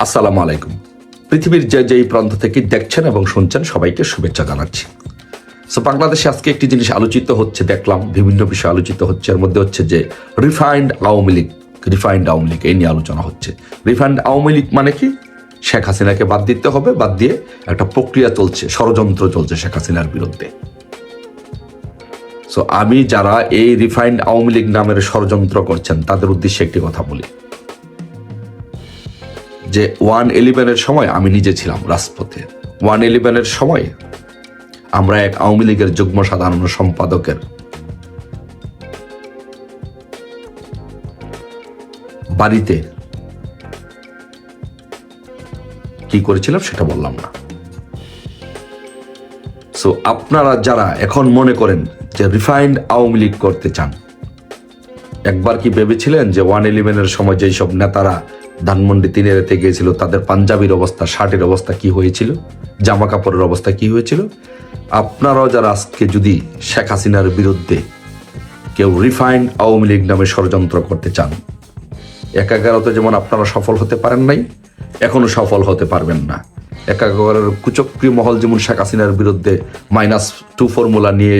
আসসালামু আলাইকুম। পৃথিবীর যে যেই প্রান্ত থেকে দেখছেন এবং শুনছেন সবাইকে শুভেচ্ছা জানাচ্ছি। সো বাংলাদেশে আজকে একটি জিনিস আলোচিত হচ্ছে, দেখলাম বিভিন্ন বিষয় আলোচিত হচ্ছে। এর মধ্যে হচ্ছে যে রিফাইন্ড আওয়ামী লীগ এই নিয়ে আলোচনা হচ্ছে। রিফাইন্ড আওয়ামী লীগ মানে কি? শেখ হাসিনাকে বাদ দিতে হবে, বাদ দিয়ে একটা প্রক্রিয়া চলছে, ষড়যন্ত্র চলছে শেখ হাসিনার বিরুদ্ধে। সো আমি যারা এই রিফাইন্ড আওয়ামী লীগ নামের ষড়যন্ত্র করছেন তাদের উদ্দেশ্যে একটি কথা বলি যে 111-এর সময় আমি নিজে ছিলাম রাজপথে। 111-এর সময় আমরা এক আওয়ামী লীগের যুগ্ম সাধারণ সম্পাদকের বাড়িতে কি করেছিলাম সেটা বললাম না। সো আপনারা যারা এখন মনে করেন যে রিফাইন্ড আওয়ামী লীগ করতে চান, একবার কি ভেবেছিলেন যে 111-এর সময় যেই সব নেতারা ধানমন্ডি 3-এতে গিয়েছিল তাদের পাঞ্জাবির অবস্থা, শার্টের অবস্থা কি হয়েছিল, জামা কাপড়ের অবস্থা কি হয়েছিল? আপনারাও যারা আজকে যদি শেখ হাসিনার বিরুদ্ধে কেউ রিফাইন্ড আওয়ামী লীগ নামে ষড়যন্ত্র করতে চান, 11-তে যেমন আপনারা সফল হতে পারেন নাই, এখনো সফল হতে পারবেন না। 11-এর কুচক্রী মহল যেমন শেখ হাসিনার বিরুদ্ধে -2 ফর্মুলা নিয়ে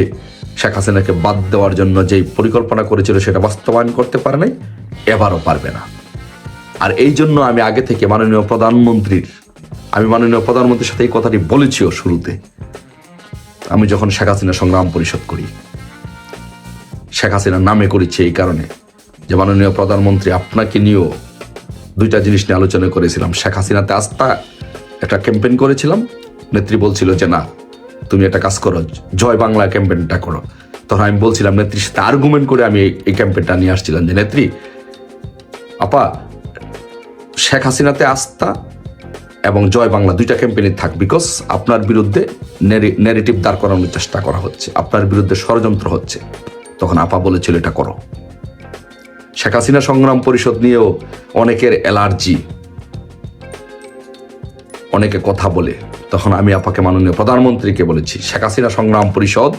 শেখ হাসিনাকে বাদ দেওয়ার জন্য যেই পরিকল্পনা করেছিল সেটা বাস্তবায়ন করতে পারে নাই, এবারও পারবে না। আর এই জন্য আমি আগে থেকে মাননীয় প্রধানমন্ত্রীর সাথে এই কথাটি বলেছিও শুরুতে। আমি যখন শেখ হাসিনা সংগ্রাম পরিষদ করি, শেখ হাসিনার নামে করেছি এই কারণে যে মাননীয় প্রধানমন্ত্রী আপনাকে নিয়েও 2টা জিনিস নিয়ে আলোচনা করেছিলাম। শেখ হাসিনাতে আস্থা একটা ক্যাম্পেইন করেছিলাম, নেত্রী বলছিল যে না তুমি একটা কাজ করো, জয় বাংলা ক্যাম্পেইনটা করো। তখন আমি বলছিলাম, নেত্রীর সাথে আর্গুমেন্ট করে আমি এই ক্যাম্পেইনটা নিয়ে আসছিলাম যে নেত্রী আপা, শেখ হাসিনাতে আস্থা এবং জয় বাংলা 2টা ক্যাম্পেইন থাক, বিকজ আপনার বিরুদ্ধে ন্যারেটিভ দাঁড় করানোর চেষ্টা করা হচ্ছে, আপনার বিরুদ্ধে ষড়যন্ত্র হচ্ছে। তখন আপা বলেছিল এটা করো। শেখ হাসিনা সংগ্রাম পরিষদ নিয়েও অনেকের অ্যালার্জি, অনেকে কথা বলে। তখন আমি আপাকে মাননীয় প্রধানমন্ত্রীকে বলেছি, শেখ হাসিনা সংগ্রাম পরিষদ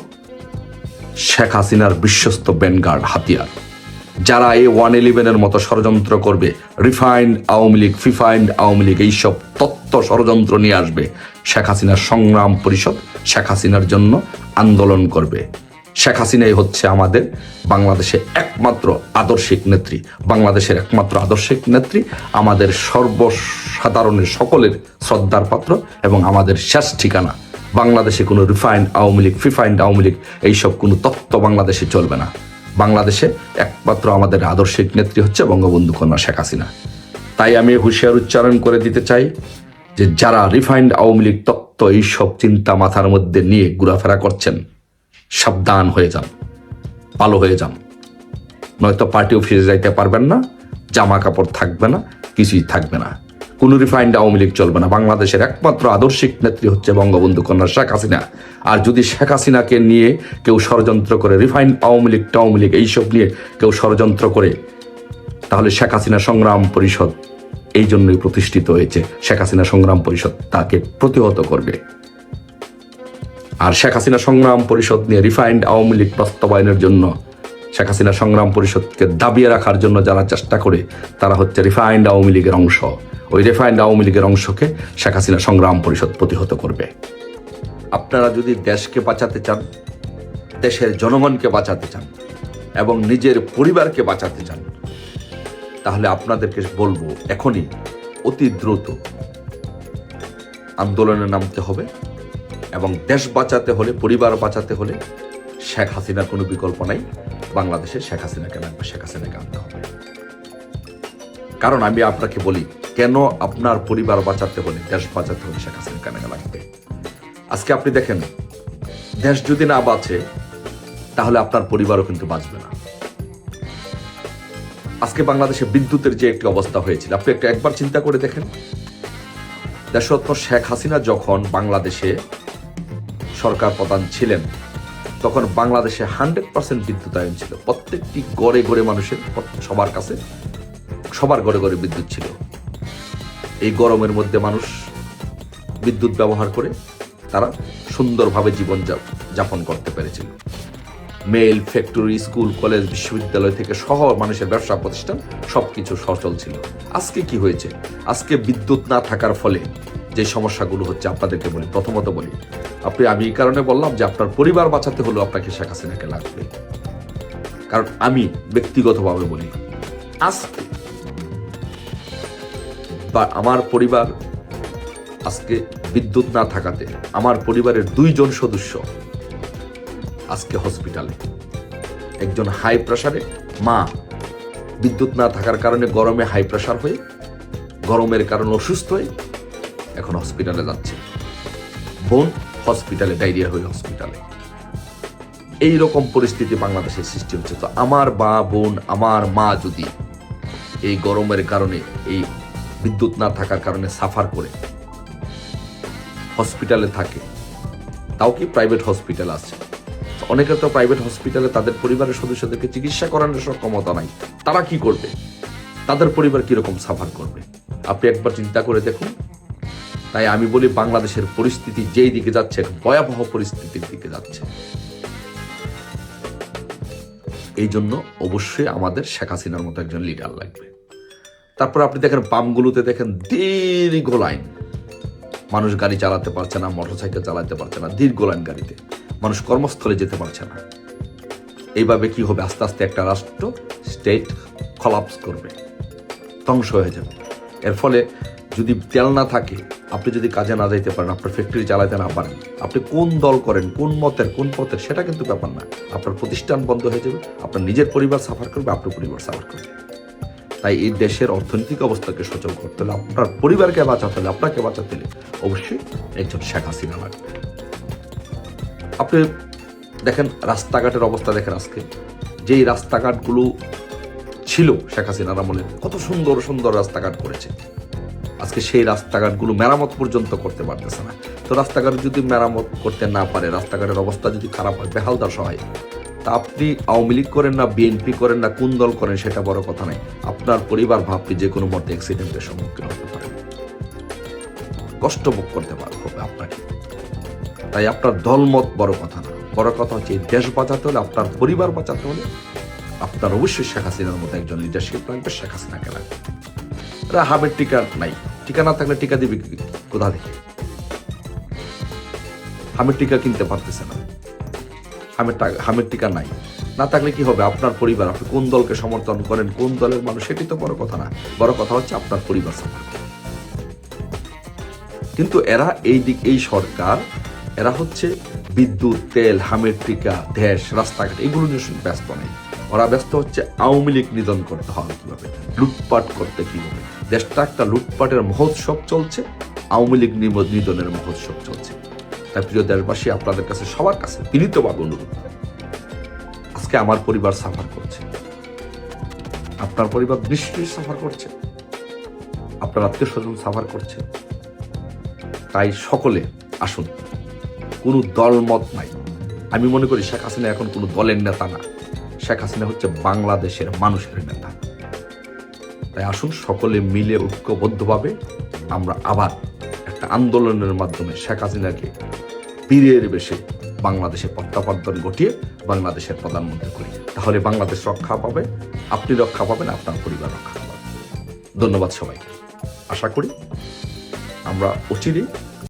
শেখ হাসিনার বিশ্বস্ত ব্যানগার্ড হাতিয়ার। যারা এই 111-এর মতো ষড়যন্ত্র করবে, রিফাইন্ড আওয়ামী লীগ, ফিফাইন্ড আওয়ামী লীগ, এইসব তত্ত্ব ষড়যন্ত্র নিয়ে আসবে, শেখ হাসিনার সংগ্রাম পরিষদ শেখ হাসিনার জন্য আন্দোলন করবে। শেখ হাসিনাই হচ্ছে আমাদের বাংলাদেশের একমাত্র আদর্শিক নেত্রী, বাংলাদেশের একমাত্র আদর্শিক নেত্রী, আমাদের সর্বসাধারণের সকলের শ্রদ্ধার পাত্র এবং আমাদের শেষ ঠিকানা। বাংলাদেশে কোনো রিফাইন্ড আওয়ামী লীগ, ফিফাইন্ড আওয়ামী লীগ এইসব কোনো তত্ত্ব বাংলাদেশে চলবে না। বাংলাদেশে একমাত্র আমাদের আদর্শিক নেত্রী হচ্ছে বঙ্গবন্ধু কন্যা শেখ হাসিনা। তাই আমি হুঁশিয়ার উচ্চারণ করে দিতে চাই যে যারা রিফাইন্ড আওয়ামী লীগ তত্ত্ব এইসব চিন্তা মাথার মধ্যে নিয়ে ঘোরাফেরা করছেন, সাবধান হয়ে যান, ভালো হয়ে যান, নয়তো পার্টি অফিসে যাইতে পারবেন না, জামা কাপড় থাকবে না, কিছুই থাকবে না। কোন রিফাইন্ড আওয়ামী লীগ চলবে না। বাংলাদেশের একমাত্র আদর্শিক নেত্রী হচ্ছে বঙ্গবন্ধু কন্যা শেখ হাসিনা। আর যদি শেখ হাসিনাকে নিয়ে কেউ ষড়যন্ত্র করে, রিফাইন্ড আওয়ামী লীগ এইসব নিয়ে কেউ ষড়যন্ত্র করে, তাহলে শেখ হাসিনা সংগ্রাম পরিষদ এই জন্যই প্রতিষ্ঠিত হয়েছে। শেখ হাসিনা সংগ্রাম পরিষদ তাকে প্রতিহত করবে। আর শেখ হাসিনা সংগ্রাম পরিষদ নিয়ে রিফাইন্ড আওয়ামী লীগ বাস্তবায়নের জন্য, শেখ হাসিনা সংগ্রাম পরিষদকে দাবিয়ে রাখার জন্য যারা চেষ্টা করে, তারা হচ্ছে রিফাইন্ড আওয়ামী লীগের অংশ। ওই রিফাইন্ড আওয়ামী লীগের অংশকে শেখ হাসিনা সংগ্রাম পরিষদ প্রতিহত করবে। আপনারা যদি দেশকে বাঁচাতে চান, দেশের জনগণকে বাঁচাতে চান এবং নিজের পরিবারকে বাঁচাতে চান, তাহলে আপনাদেরকে বলবো এখনই অতি দ্রুত আন্দোলনে নামতে হবে এবং দেশ বাঁচাতে হলে, পরিবার বাঁচাতে হলে শেখ হাসিনার কোনো বিকল্প নাই। বাংলাদেশে শেখ হাসিনাকে লাগবে, শেখ হাসিনাকে আনতে হবে। কারণ আমি আপনাকে বলি, কেন আপনার পরিবার বাঁচাতে হলে, দেশ বাঁচাতে হলে শেখ হাসিনাকে লাগবে। আজকে আপনি দেখেন, দেশ যদি না বাঁচে তাহলে আপনার পরিবারও কিন্তু বাঁচবে না। আজকে বাংলাদেশে বিদ্যুতের যে একটি অবস্থা হয়েছিল, আপনি একবার চিন্তা করে দেখেন, দেশরত্ন শেখ হাসিনা যখন বাংলাদেশে সরকার প্রধান ছিলেন, তখন বাংলাদেশে 100% বিদ্যুতায়ন ছিল। প্রত্যেকটি গড়ে গড়ে মানুষের, সবার ঘরে ঘরে বিদ্যুৎ ছিল। এই গরমের মধ্যে মানুষ বিদ্যুৎ ব্যবহার করে তারা সুন্দরভাবে জীবন যাপন করতে পেরেছিল। মেল, ফ্যাক্টরি, স্কুল, কলেজ, বিশ্ববিদ্যালয় থেকে সহ মানুষের ব্যবসা প্রতিষ্ঠান সবকিছু সচল ছিল। আজকে কি হয়েছে? আজকে বিদ্যুৎ না থাকার ফলে যে সমস্যাগুলো হচ্ছে আপনাদেরকে বলি। প্রথমত বলি, আমি এই কারণে বললাম যে আপনার পরিবার বাঁচাতে হলেও আপনাকে শেখ হাসিনাকে লাগবে। কারণ আমি ব্যক্তিগতভাবে বলি, আজকে বা আমার পরিবার আজকে বিদ্যুৎ না থাকাতে আমার পরিবারের 2 জন সদস্য আজকে হসপিটালে। একজন হাই প্রেসারে, মা বিদ্যুৎ না থাকার কারণে গরমে হাই প্রেসার হয়ে, গরমের কারণে অসুস্থ হয়ে এখন হসপিটালে যাচ্ছে। বোন হসপিটালে, ডায়রিয়া হয়ে হসপিটালে। এই রকম পরিস্থিতি বাংলাদেশের সৃষ্টি হচ্ছে। তো আমার বোন, আমার মা যদি এই গরমের কারণে, এই বিদ্যুৎ না থাকার কারণে সাফার করে হসপিটালে থাকে, তাও কি প্রাইভেট হসপিটাল আছে, অনেকের তো প্রাইভেট হসপিটালে তাদের পরিবারের সদস্যদেরকে চিকিৎসা করানোর সক্ষমতা নাই, তারা কি করবে? তাদের পরিবার কিরকম সাফার করবে? আপনি একবার চিন্তা করে দেখুন। তাই আমি বলি, বাংলাদেশের পরিস্থিতি যেই দিকে যাচ্ছে, ভয়াবহ পরিস্থিতির দিকে যাচ্ছে। এই জন্য অবশ্যই আমাদের শেখ হাসিনার মতো একজন লিডার লাগবে। তারপর আপনি দেখেন পাম্পগুলোতে দেখেন দীর্ঘ লাইন, মানুষ গাড়ি চালাতে পারছে না, মোটরসাইকেল চালাতে পারছে না, দীর্ঘ লাইন গাড়িতে, মানুষ কর্মস্থলে যেতে পারছে না। এইভাবে কি হবে? আস্তে আস্তে একটা রাষ্ট্র, স্টেট কলাপস করবে, ধ্বংস হয়ে যাবে। এর ফলে যদি তেল না থাকে, আপনি যদি কাজে না যাইতে পারেন, আপনার ফ্যাক্টরি চালাতে না পারেন, আপনি কোন দল করেন, কোন মতের, কোন পথের, সেটা কিন্তু ব্যাপার না। আপনার প্রতিষ্ঠান বন্ধ হয়ে যাবে, আপনার নিজের পরিবার সাফার করবে, আপনার পরিবার সাফার করবে। তাই এই দেশের অর্থনৈতিক অবস্থাকে সচল করতে হলে, আপনার পরিবারকে বাঁচাতে হলে, আপনাকে বাঁচাতে হলে অবশ্যই একজন শেখ হাসিনা লাগবে। আপনি দেখেন রাস্তাঘাটের অবস্থা, দেখেন আজকে যেই রাস্তাঘাটগুলো ছিল শেখ হাসিনার আমলে, কত সুন্দর সুন্দর রাস্তাঘাট করেছে, আজকে সেই রাস্তাঘাটগুলো মেরামত পর্যন্ত করতে পারতেছে না। তো রাস্তাঘাট যদি মেরামত করতে না পারে, রাস্তাঘাটের অবস্থা যদি খারাপ হয়, বেহালদার সহায়, তা আপনি আওয়ামী লীগ করেন না, বিএনপি করেন না, কোন দল করেন, সেটা বড় কথা নাই। আপনার পরিবার ভাবতে যে কোনো মুহূর্তে অ্যাক্সিডেন্টের সম্মুখীন হতে পারে, কষ্ট ভোগ করতে হবে আপনাকে। তাই আপনার দলমত বড় কথা না, বড় কথা হচ্ছে এই দেশ বাঁচাতে হলে, আপনার পরিবার বাঁচাতে হলে আপনার অবশ্যই শেখ হাসিনার মতো একজন লিডারশিপ লাগবে, শেখ হাসিনাকে লাগবে। হামের টিকা নাই, টিকা না থাকলে টিকা দিবে কোথা থেকে? হামের টিকা কিনতে পারতেছে না, হামের টিকা নাই, না থাকলে কি হবে? আপনার পরিবার, আপনি কোন দলকে সমর্থন করেন, কোন দলের মানুষ, সেটি তো বড় কথা না, বড় কথা হচ্ছে আপনার পরিবার সাফার। কিন্তু এই সরকার, এরা হচ্ছে বিদ্যুৎ, তেল, হামের টিকা, দেশ, রাস্তাঘাট, এগুলো নিয়ে ব্যস্ত নেই। ওরা ব্যস্ত হচ্ছে আওয়ামী লীগ নিধন করতে হবে কিভাবে, লুটপাট করতে কিভাবে। দেশটা একটা লুটপাটের মহোৎসব চলছে, আওয়ামী লীগ নিধনের মহোৎসব চলছে। তাই প্রিয় দেশবাসী, আপনাদের কাছে, সবার কাছে বিনীতভাবে অনুরোধ, আজকে আমার পরিবার সাফার করছে, আপনার পরিবার নিশ্চয়ই সাফার করছে, আপনার আত্মীয় স্বজন সাফার করছে। তাই সকলে আসুন, কোনো দলমত নাই। আমি মনে করি শেখ হাসিনা এখন কোনো দলের নেতা না, শেখ হাসিনা হচ্ছে বাংলাদেশের মানুষের নেতা। তাই আসুন সকলে মিলে ঐক্যবদ্ধভাবে আমরা আবার একটা আন্দোলনের মাধ্যমে শেখ হাসিনাকে বীরের বেশে বাংলাদেশে প্রত্যাবর্তন ঘটিয়ে বাংলাদেশের প্রধানমন্ত্রী করি। তাহলে বাংলাদেশ রক্ষা পাবে, আপনি রক্ষা পাবেন, আপনার পরিবার রক্ষা পাবে। ধন্যবাদ সবাইকে। আশা করি আমরা অচিরেই